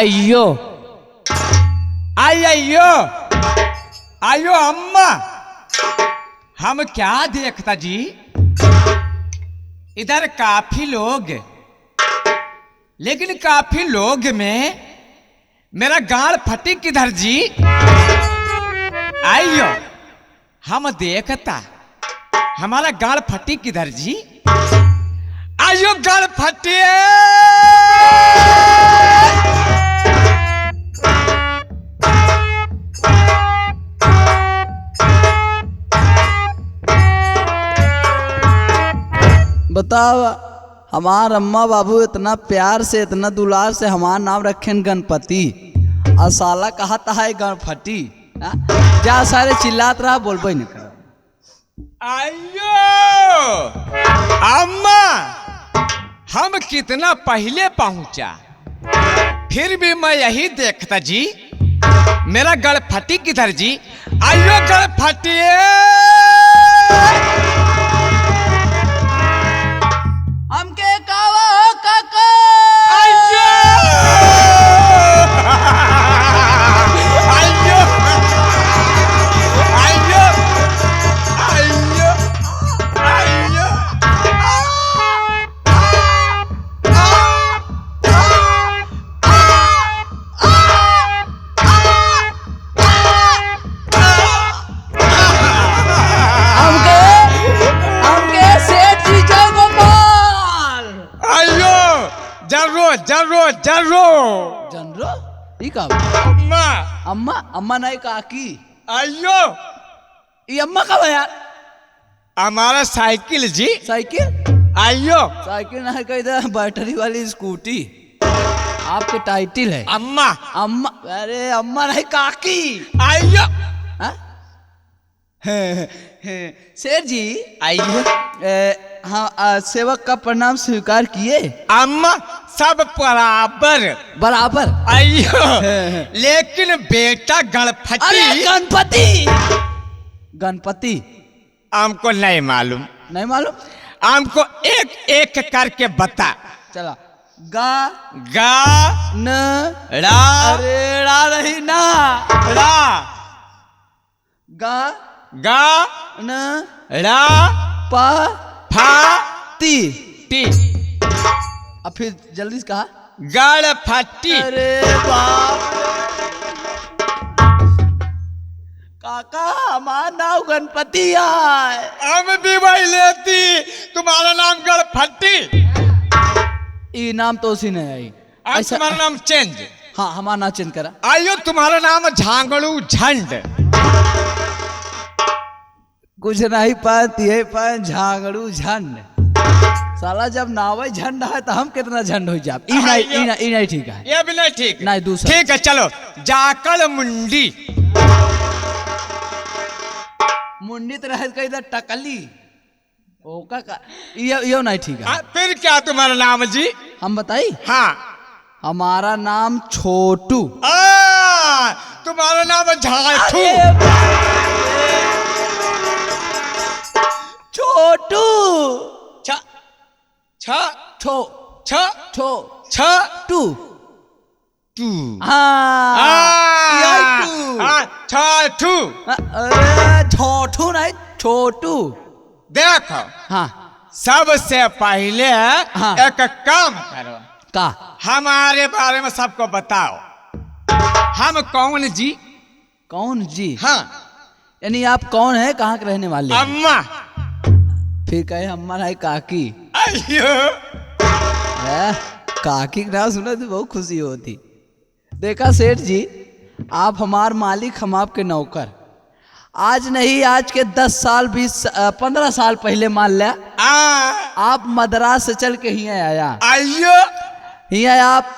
अयो अयो आयो अम्मा, हम क्या देखता जी, इधर काफी लोग, लेकिन काफी लोग में मेरा गाल फटी किधर जी? आइयो हम देखता हमारा गाल फटी किधर जी? आइयो गाल फटे। बताओ, हमार अम्मा बाबू इतना प्यार से इतना दुलार से हमार नाम रखें गणपति, और साला कहता है गणफटी। जा सारे चिल्लात रहा, बोलबे नहीं कर। आइयो अम्मा, हम कितना पहले पहुंचा, फिर भी मैं यही देखता जी, मेरा गणपति किधर जी? आइयो गणपति। हमके कावा हो काका। आइयो आइयो आइयो आइयो आइयो। हमके सेठ जी जाओ माल। आइयो जरो जरो जरो जनरो ई का अम्मा। अम्मा अम्मा नहीं काकी। आइयो ये अम्मा का यार। हमारा साइकिल जी। साइकिल? आइयो साइकिल नहीं कही था, बैटरी वाली स्कूटी। आपके टाइटिल है अम्मा। अम्मा। अरे अम्मा नहीं काकी। आइयो हाँ? शेर जी आइयो। हाँ, सेवक का प्रणाम स्वीकार किए? अम्मा सब बराबर बराबर। आइयो लेकिन बेटा गणपति। अरे गणपति। गणपति हमको नहीं मालूम। नहीं मालूम? हमको एक एक करके बता। चला। गा गा न रा। अरे रा नहीं ना। रा गा गा न रा पा फा ती। टी। अब फिर जल्दी से कहा। गणपति। अरे बाप काका, हमारा नाम गणपति है। हम भी वही लेती, तुम्हारा नाम गणपति। ये नाम तो उसी ने आई। आज तुम्हारा नाम चेंज। हाँ, हमारा नाम चेंज करा। आइयो तुम्हारा नाम झांगड़ू झंड। कुछ नहीं पाती है पाए झांगड़ू झंड। साला जब नावे झंड है तो हम कितना झंड हो जाए। ई नहीं ठीक है। ये भी नहीं ठीक। नहीं दूसरा। ठीक है चलो। जाकड़ मुंडी। मुंडी तो रह गई इधर टकली। ओका का ये नहीं ठीक है। फिर क्या तुम्हारा नाम जी? हम बताई। हाँ हमारा नाम छोटू। तुम्हारा नाम झाठू। छोटू। छ छ छो छ छो छ टू। टू। छठू। अरे छोटू नहीं, छोटू। देखो हाँ सबसे पहले हाँ। एक काम करो, का हमारे बारे में सबको बताओ। हम कौन जी? कौन जी? हाँ यानी आप कौन है, कहाँ के रहने वाले हैं? अम्मा। फिर कहे अम्मा नहीं काकी। अयो काकी का नाम सुना तो बहुत खुशी होती। देखा सेठ जी, आप हमार मालिक, हम आपके नौकर। आज नहीं, आज के 10 साल 15 साल पहले मान लिया आप मद्रास से चल के ही आया। अयो यहाँ आप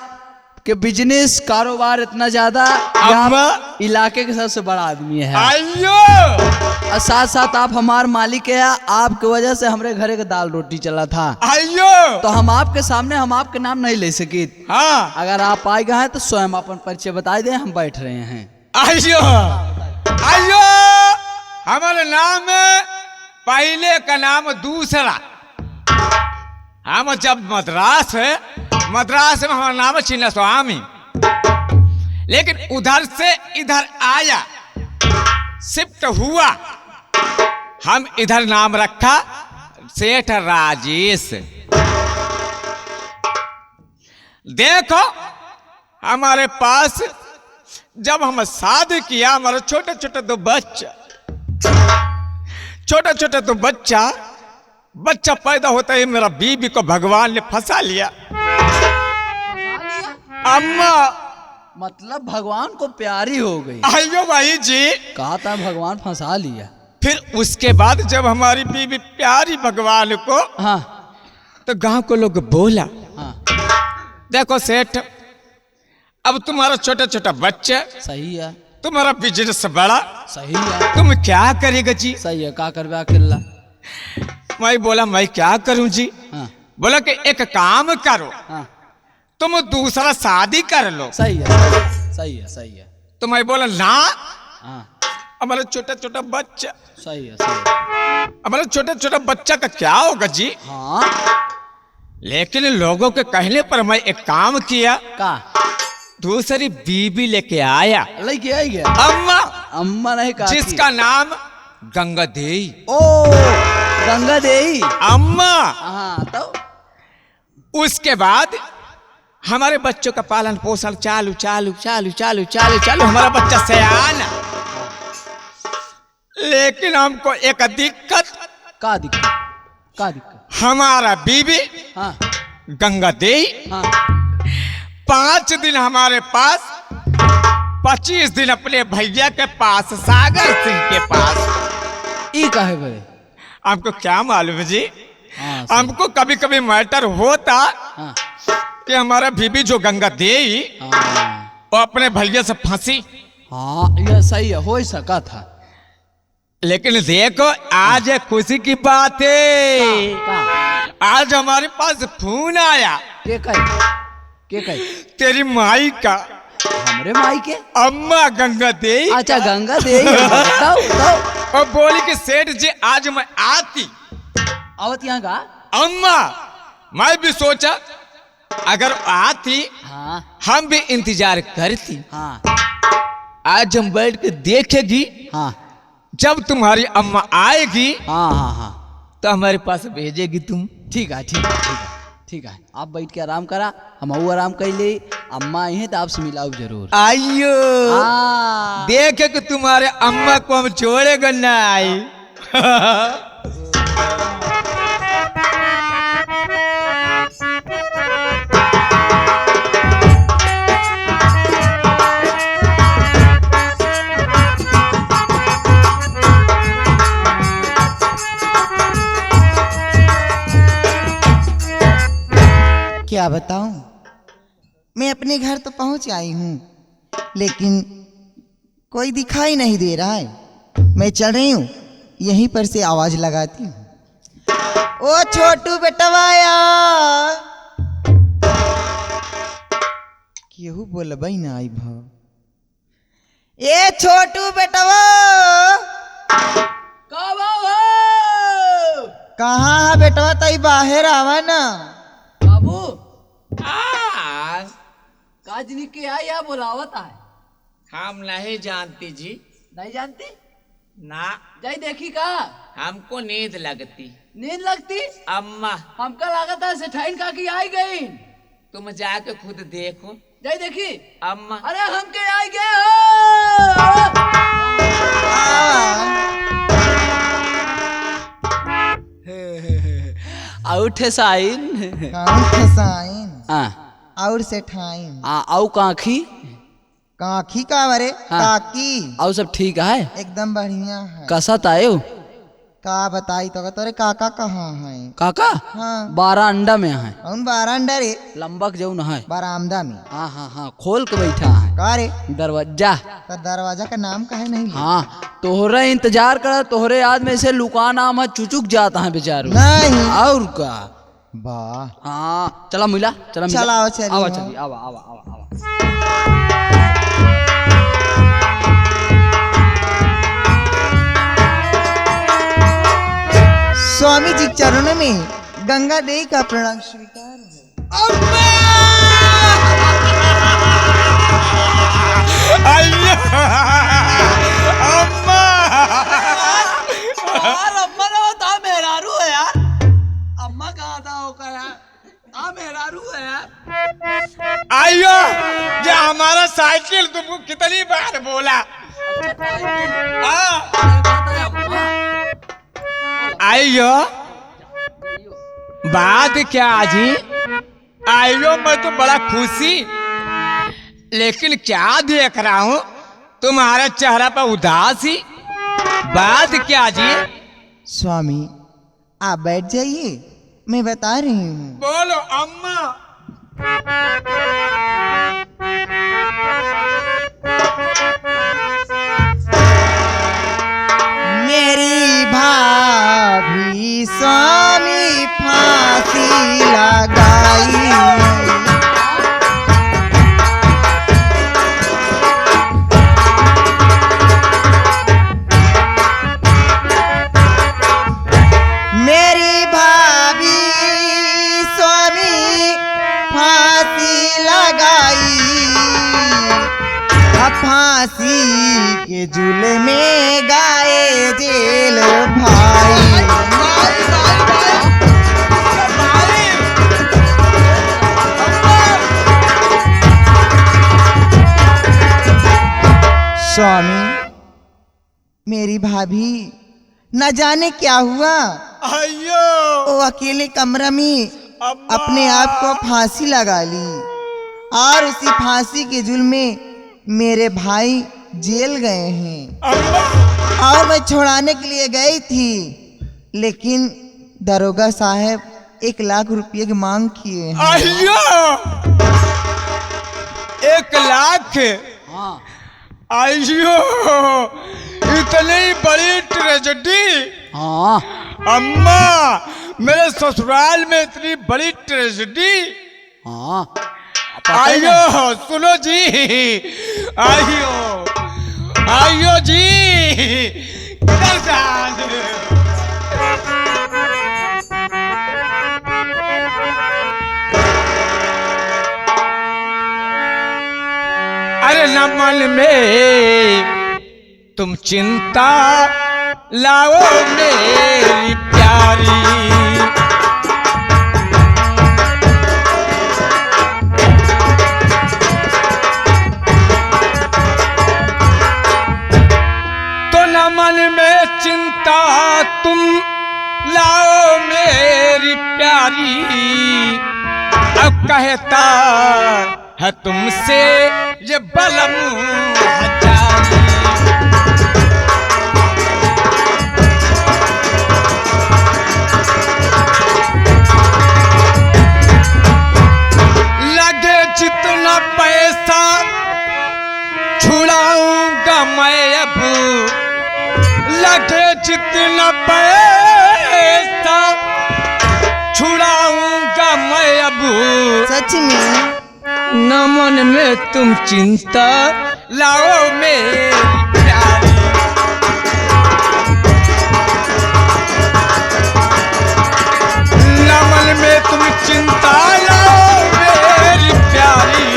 के बिजनेस कारोबार इतना ज्यादा, आप इलाके के सबसे बड़ा आदमी है। अयो और साथ साथ आप हमार मालिक है। आपके वजह से हमारे घरे का दाल रोटी चला था। अयो तो हम आपके सामने हम आपके नाम नहीं ले सके। हाँ अगर आप आए गए हैं तो स्वयं अपन परिचय बता दें, हम बैठ रहे हैं। अयो अयो हमारा नाम पहले का नाम दूसरा। हम जब मद्रास में हमारा नाम चिन्ह स्वामी। लेकिन उधर से इधर आया, शिफ्ट हुआ, हम इधर नाम रखा सेठ राजेश। देखो हमारे पास जब हम शादी किया, हमारे छोटे छोटे दो बच्चा पैदा होता ही मेरा बीबी को भगवान ने फंसा लिया। अम्मा मतलब भगवान को प्यारी हो गई। आइयो भाई जी, कहा था भगवान फंसा लिया। फिर उसके बाद जब हमारी बीबी प्यारी भगवान को, हाँ तो गांव को लोग बोला, हाँ देखो सेठ, अब तुम्हारा छोटा छोटा बच्चा, सही है, तुम्हारा बिजनेस बड़ा, सही है, तुम क्या करेगा जी? सही है, का करवे अकेला। मैं बोला मैं क्या करूं जी? हाँ बोला कि एक काम करो, हाँ तुम दूसरा शादी कर लो। सही है, सही है, सही है। तो मैं बोला ना, हाँ हमारा छोटा छोटा बच्चा, सही है, सही है। हमारा छोटा छोटा बच्चा का क्या होगा जी? हाँ लेकिन लोगों के कहने पर मैं एक काम किया, का दूसरी बीबी लेके आया। लेके आई गया। अम्मा, अम्मा नहीं कहा जिसका नाम गंगा देई। ओ गंगा देई। अम्मा, हाँ तो उसके बाद हमारे बच्चों का पालन पोषण चालू चालू चालू चालू चालू चालू, हमारा बच्चा सयाना। लेकिन हमको एक दिक्कत, का दिक्कत, का दिक्कत? हमारा बीबी हाँ गंगा देई हाँ 5 दिन हमारे पास, 25 दिन अपने भैया के पास, सागर सिंह के पास। ई काहे बे? हमको क्या मालूम है जी? हाँ सही। हमको कभी कभी मैटर होता हाँ कि हमारा बीबी जो गंगा देई हाँ वो अपने भैया से फंसी। हाँ ये सही है, हो ही सका था। लेकिन देखो आज खुशी की बात है, का आज हमारे पास फोन आया के कहे, के कहे? तेरी माई का, हमरे माई के? अम्मा गंगा देई। अच्छा गंगा देई। बताओ बताओ। और बोली कि सेठ जी आज मैं आती। आवत यहाँ का? अम्मा, मैं भी सोचा अगर आती हाँ हम भी इंतजार करती। हाँ आज हम बैठ के देखेगी, हाँ जब तुम्हारी अम्मा आएगी हाँ हाँ हाँ तो हमारे पास भेजेगी तुम। ठीक है, ठीक है, ठीक है, ठीक है। आप बैठ के आराम करा, हम आराम कर ले। अम्मा आई हैं तो आपसे मिलाओ जरूर। आइयो हाँ देखे कि तुम्हारे अम्मा को हम छोड़ेगा ना आई। क्या बताऊं, मैं अपने घर तो पहुंच आई हूं, लेकिन कोई दिखाई नहीं दे रहा है। मैं चल रही हूं, यहीं पर से आवाज लगाती हूं। ओ छोटू बेटवाया, केहू बोलबई ना आई भाव। ए छोटू बेटवा, कहाँ है बेटवा? तई बाहर आवा ना। बाबू काजनी के आई या बुलावत है? हम नहीं जानती जी। नहीं जानती? ना, जाई देखी का? हमको नींद लगती। नींद लगती? अम्मा हमका लागत है सेठाइन का की आई गई। तुम जाके खुद देखो। जाई देखी? अम्मा अरे हमके आई गए हो। आउठे साइन। काउन खसाइन हाँ और सेठाइन। आउ काखी? काकी का मरे? हाँ। काकी आउ सब ठीक है? एकदम बढ़िया है। कसत आयो? का बताई तो तोरे काका कहाँ है? काका हाँ 12 अंडा में है, उन बारांडा रे, लंबक जौन है। बारामदा में। हाँ हाँ हाँ खोल के बैठा है का रे? दरवाजा। तो दरवाजा का नाम काहे नहीं ले? हाँ तोहरे इंतजार कर, तोहरे याद में से लुका नाम है, चुचुक जाता है बेचारू। नहीं। और का? वाह, हाँ चला मिला, चला मिला। चलाओ चलिए। आवा चलिए, आवा आवा आवा आवा। स्वामी जी के चरणों में गंगा देवी का प्रणाम स्वीकार है। अम्मा तुमको कितनी बार बोला। आइयो बात क्या जी, आइयो मैं तो बड़ा खुशी, लेकिन क्या देख रहा हूँ तुम्हारा चेहरा पर उदासी, बात क्या जी? स्वामी आप बैठ जाइए, मैं बता रही हूँ। बोलो अम्मा। मेरी भाभी स्वामी फांसी लगाई, मेरी भाभी स्वामी फांसी लगाई, फांसी के झूले में गाए जेल भाई। स्वामी मेरी भाभी न जाने क्या हुआ, अयो वो अकेले कमरा में अम्मा। अपने आप को फांसी लगा ली और उसी फांसी के जुल्म में मेरे भाई जेल गए हैं। अम्मा। और मैं छुड़ाने के लिए गई थी, लेकिन दरोगा साहब 1 लाख रुपये की मांग किए हैं। अयो 1 लाख? हाँ अयो इतनी बड़ी ट्रेजेडी। हाँ अम्मा मेरे ससुराल में इतनी बड़ी ट्रेजेडी। हाँ आइयो सुनो जी, आइयो आइयो जी, किधर से अरे न मन में तुम चिंता लाओ मेरी प्यारी, तो न मन में चिंता तुम लाओ मेरी प्यारी, अब कहता है तुमसे ये बलम हजारी। लगे जितना पैसा छुड़ाऊंगा मैं अब, लगे जितना पैसा छुड़ाऊंगा मैं अब, सच में न मन में तुम चिंता लाओ मेरी प्यारी, न मन में तुम चिंता लाओ मेरी प्यारी,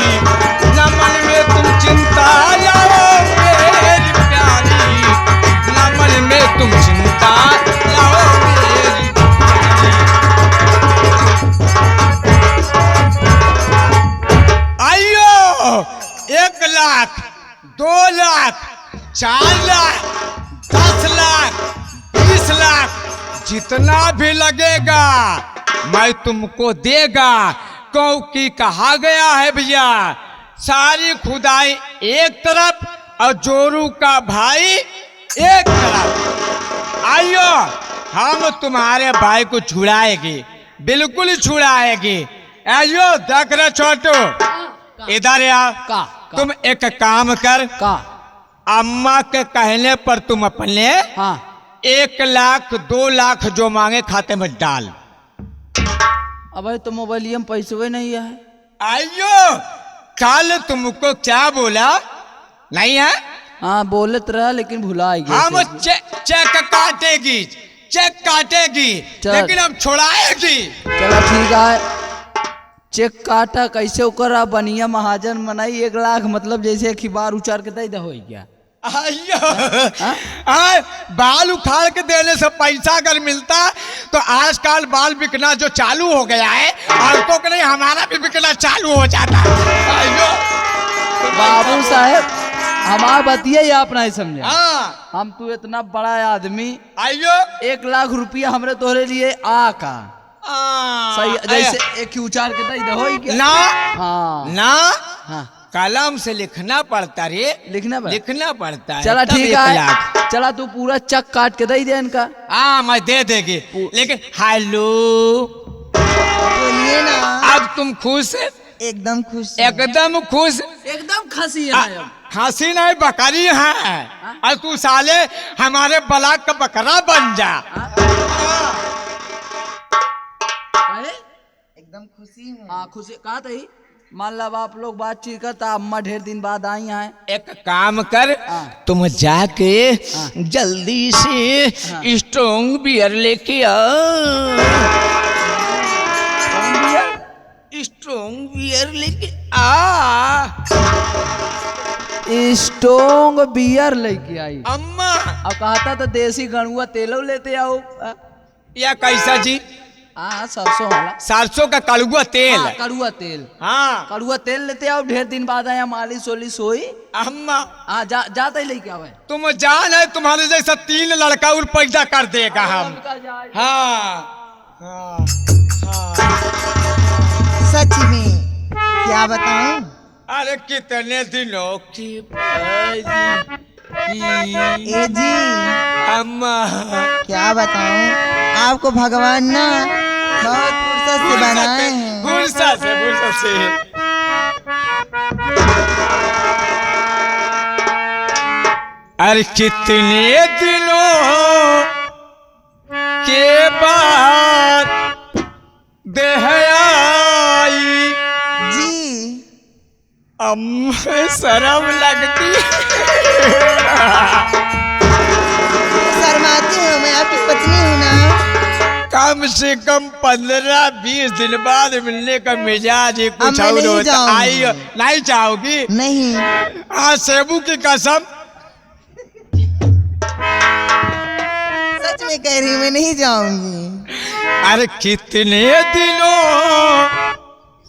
न मन में तुम चिंता लाओ मेरी प्यारी, न मन में तुम चिंता लाओ मेरी प्यारी। आइयो 1 लाख 2 लाख 4 लाख 10 लाख 20 लाख जितना भी लगेगा मैं तुमको देगा, क्योंकि कहा गया है भैया सारी खुदाई एक तरफ और जोरू का भाई एक तरफ। आइयो हम तुम्हारे भाई को छुड़ाएंगे, बिल्कुल छुड़ाएंगे। आइयो देख रहे छोटू, इधर आ। का तुम एक काम कर, का अम्मा के कहने पर तुम अपने हाँ 1 लाख 2 लाख जो मांगे खाते में डाल। अबे तो मोबाइलियम पैसे नहीं है। आइयो कल तुमको क्या बोला नहीं है? हाँ बोलत रहा लेकिन भुला गया। हम चेक काटेगी, चेक काटेगी, चल। लेकिन हम छुड़ाएगी। चलो ठीक है, चेक काटा कैसे ओकरा बनिया महाजन मनाई 1 लाख, मतलब जैसे अखबार उचार के दे हो गया। आइयो बाल उखाड़ के देने से पैसा अगर मिलता तो आजकल बाल बिकना जो चालू हो गया है, औरतों के नहीं हमारा भी बिकना चालू हो जाता। आइयो बाबू साहेब हमार बतिया आप नहीं समझे। हाँ हम तू इतना बड़ा आदमी, आइयो 1 लाख रुपया हमरे तोहरे लिए का सही जैसे एक ही उचार के दे हो क्या? ना हाँ ना हाँ कलम से लिखना पड़ता रे, लिखना पड़ा। लिखना पड़ता है। चला तब ठीक 1 है, लाख। चला तू पूरा चक काट के दे दे इनका। हाँ मैं दे देगी, लेकिन हेलो बोलिए ना। अब तुम खुश? एकदम खुश हैं। एकदम खुश। एकदम खसी है अब। खांसी नहीं बकरी है, और तू साले हमारे ब्लाक का बकरा बन जा। एकदम खुशी हूँ। हाँ खुशी कहा था ही। मान लो आप लोग बातचीत करता, अम्मा ढेर दिन बाद आई हैं। एक काम कर, तुम जाके जल्दी से स्ट्रॉन्ग बियर लेके आ। स्ट्रॉन्ग बियर लेके आ। स्ट्रॉन्ग बियर लेके आई। अम्मा अब कहता तो देसी गणुआ तेलो लेते आओ। या कैसा जी? हाँ सरसों वाला, सरसों का कड़ुआ तेल। हाँ, कड़ुआ तेल। हाँ कड़ुआ तेल लेते आओ, ढेर दिन बाद आया, मालिश वालिश होई। अम्मा हाँ जाता ही लेके आवे। तुम जान है, तुम्हारे जैसा 3 लड़का और पैदा कर देगा हम। हाँ हाँ हाँ। सच में क्या बताऊं? अरे कितने दिनों की ए जी अम्मा, क्या बताऊं, आपको भगवान ना बहुत फुर्सत से बनाए हैं। गुस्सा से अरे कितने दिनों के बाद देह आई जी अम्मा, शर्म लगती शर्माती हूँ, मैं आपकी पत्नी हूँ ना। कम से कम 15-20 दिन बाद मिलने का मिजाज ही कुछ मैं और नहीं होता। जाऊंगी। आई नहीं चाहोगी? नहीं, हाँ सेबू की कसम। सच में कह रही हूँ, मैं नहीं जाऊंगी। अरे कितने दिनों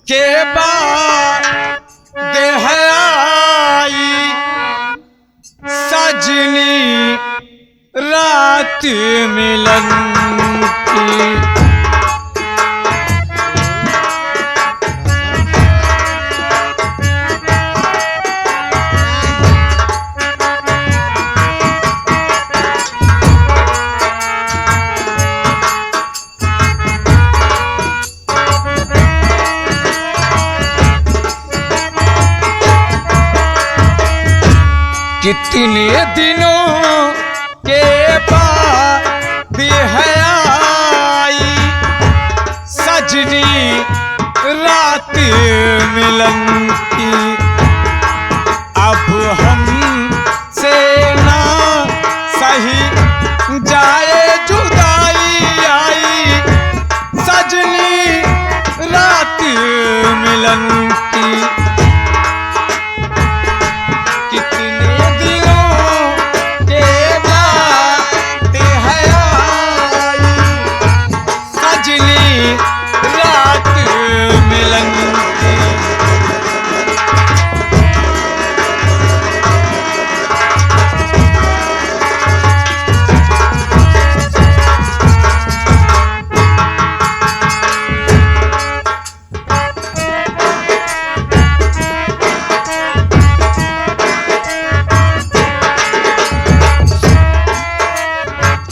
के बाद देह आई सजनी रात मिलन की। कितने दिनों के बाद देह आई सजनी रात मिलन की। अब हम से ना सही जाए जुदाई आई सजनी रात मिलन की। कितने दिनों के बाद देह आई सजनी रात मिलन की।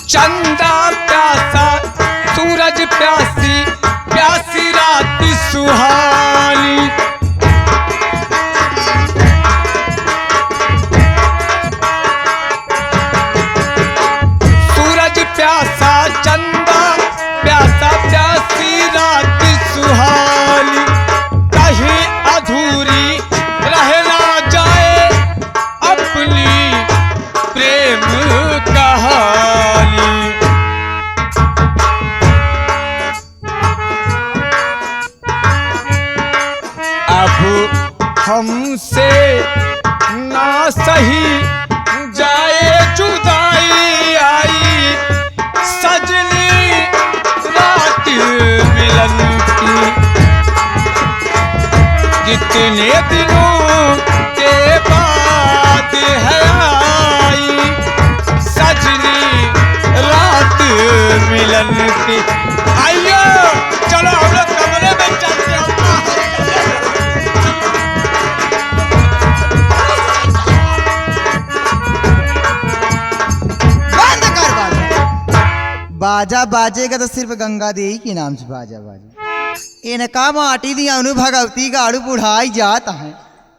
चंदा प्यासा सूरज प्यासी प्यासी रात सुहानी। सूरज प्यासा चंदा प्यासा प्यासी रात सुहानी। कहीं अधूरी रह ना जाए अपनी प्रेम कहानी। अब हमसे ना सही जाए जुदाई आई सजनी रात मिलन की। कितने दिनों के बाजा बाजेगा तो सिर्फ गंगा देवी के नाम से बाजा बाजे। इनका माटी दिया भगवती गाड़ू बुढ़ाई जाता है,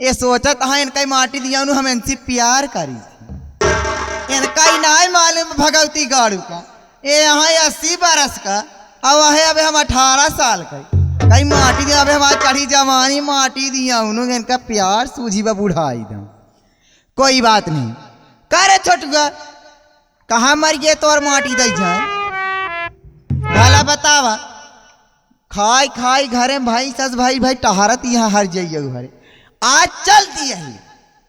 ये सोचत है इनका माटी दिया हम इनसे प्यार करी थी। इनका ही ना मालूम भगवती गाड़ू का, ये यहाँ 80 बरस का अब है, अब हम 18 साल का। कई माटी दिया अब हमारी चढ़ी जवानी माटी दिया इनका प्यार सूझी बा बुढ़ाई दो। कोई बात नहीं, करे छोटुआ कहाँ मर गए तो और माटी दे जाए भला बतावा। खाई खाई घरे भाई सस भाई भाई टहारत यहाँ हर जाइए घरे। आज चलती है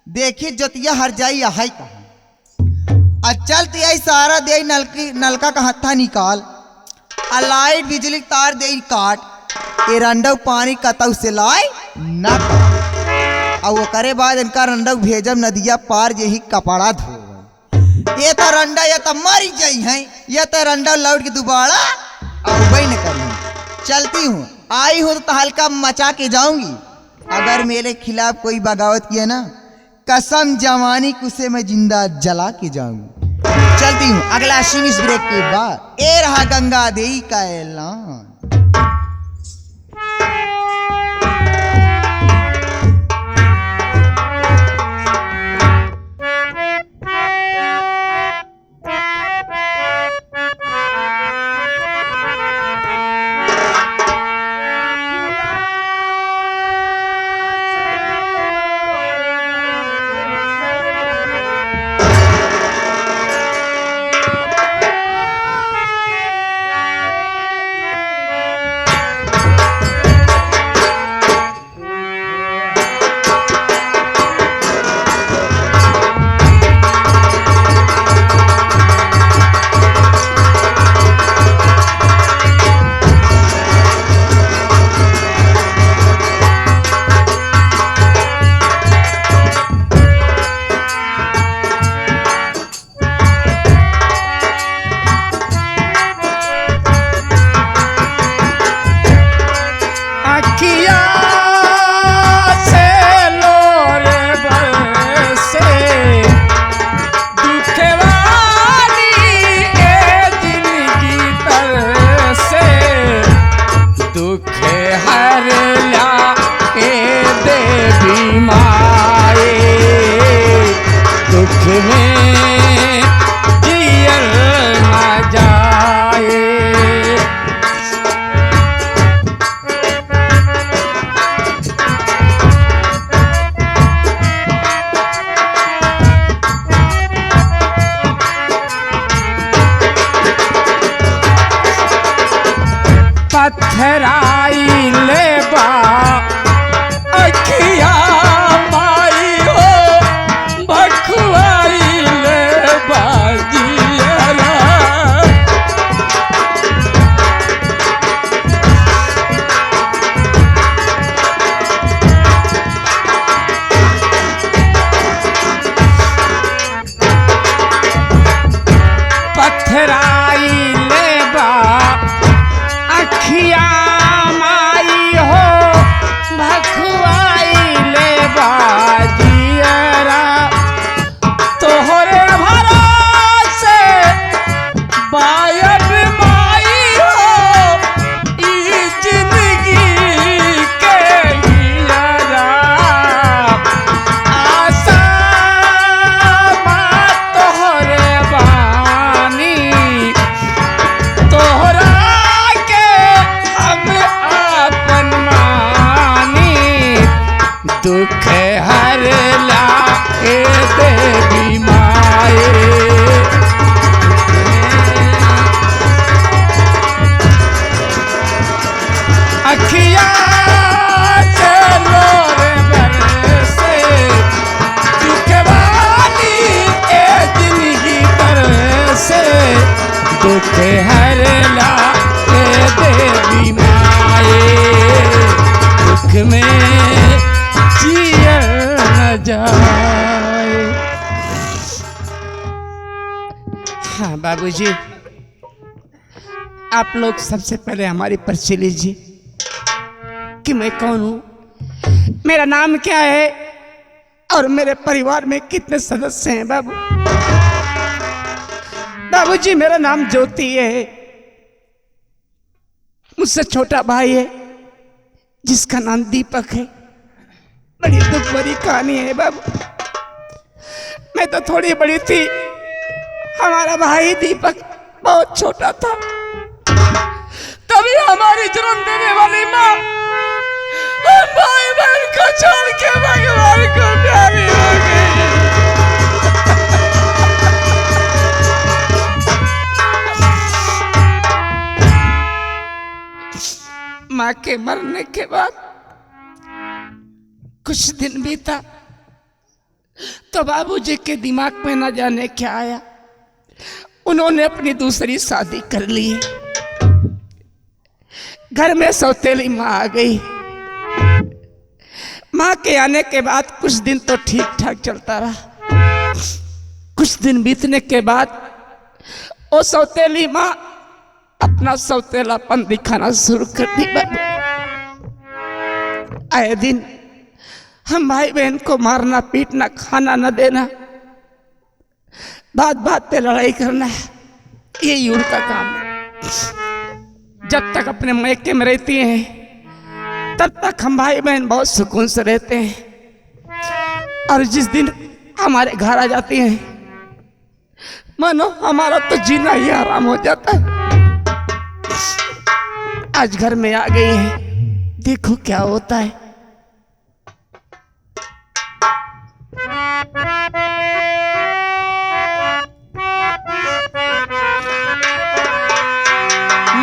देखिए जोतिया हर जाई है कहा। आज चलती है सारा दे नलका का हत्था निकाल, लाइट बिजली तार दे काट, ये रंडव पानी कतौ से लाए न और करे बाद इनका रंडव भेजब नदिया पार यही कपड़ा धो। ये तो रंडा या तो मर जाई है, या तो रंडा लौट के दोबारा वही न करी। चलती हूँ, आई हूँ तो हल्का मचा के जाऊंगी। अगर मेरे खिलाफ कोई बगावत किया ना, कसम जवानी कुसे मैं जिंदा जला के जाऊंगी। चलती हूँ अगला सीरीज ब्रेक के बाद। ए रहा गंगा देवी का ऐलान। पत्थराई ले बा अखिया माई हो, भखवाई ले बाजिया। पत्थराई ले बा अखिया माई हो, भखवाई ले बाजियरा। तोहरे भरोसे बायब माई हो, ई जिंदगी के हियरा। आशा माँ तोहरे बानी, तोहरा दुख हर लाके देवी माए। अखिया से लोर बरसे, दुख वाली ए जिंदगी तरसे। दुख हर लाके देवी माए, दुख में जिया न जाए। हाँ बाबूजी, आप लोग सबसे पहले हमारी परिचय लीजिए कि मैं कौन हूँ, मेरा नाम क्या है और मेरे परिवार में कितने सदस्य हैं। बाबूजी मेरा नाम ज्योति है, मुझसे छोटा भाई है जिसका नाम दीपक है। बड़ी दुख भरी कहानी है बाबू। मैं तो थोड़ी बड़ी थी, हमारा भाई दीपक बहुत छोटा था। तभी हमारी जन्म देने वाली माँ हम भाई बहन को छोड़ के भगवान को प्यारी हो गई। माँ के मरने के बाद कुछ दिन बीता तो बाबूजी के दिमाग में न जाने क्या आया, उन्होंने अपनी दूसरी शादी कर ली। घर में सौतेली माँ आ गई। माँ के आने के बाद कुछ दिन तो ठीक ठाक चलता रहा। कुछ दिन बीतने के बाद वो सौतेली माँ अपना सौतेलापन दिखाना शुरू कर दी। आए दिन हम भाई बहन को मारना, पीटना, खाना न देना, बात बात पे लड़ाई करना, यही उनका काम है। जब तक अपने मैके में रहती हैं तब तक हम भाई बहन बहुत सुकून से रहते हैं। और जिस दिन हमारे घर आ जाती हैं मानो हमारा तो जीना ही आराम हो जाता है। आज घर में आ गई है, देखो क्या होता है।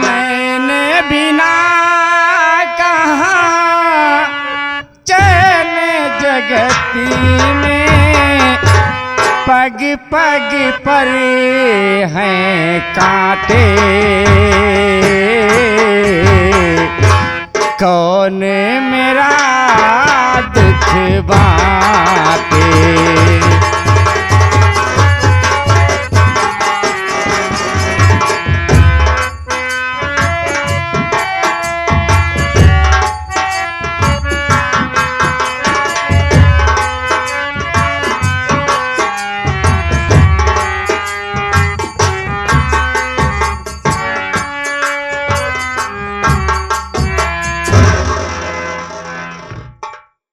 मैंने बिना कहा चैन जगती में, पग पग पर हैं कांटे, कौन मेरा दुख बांटे।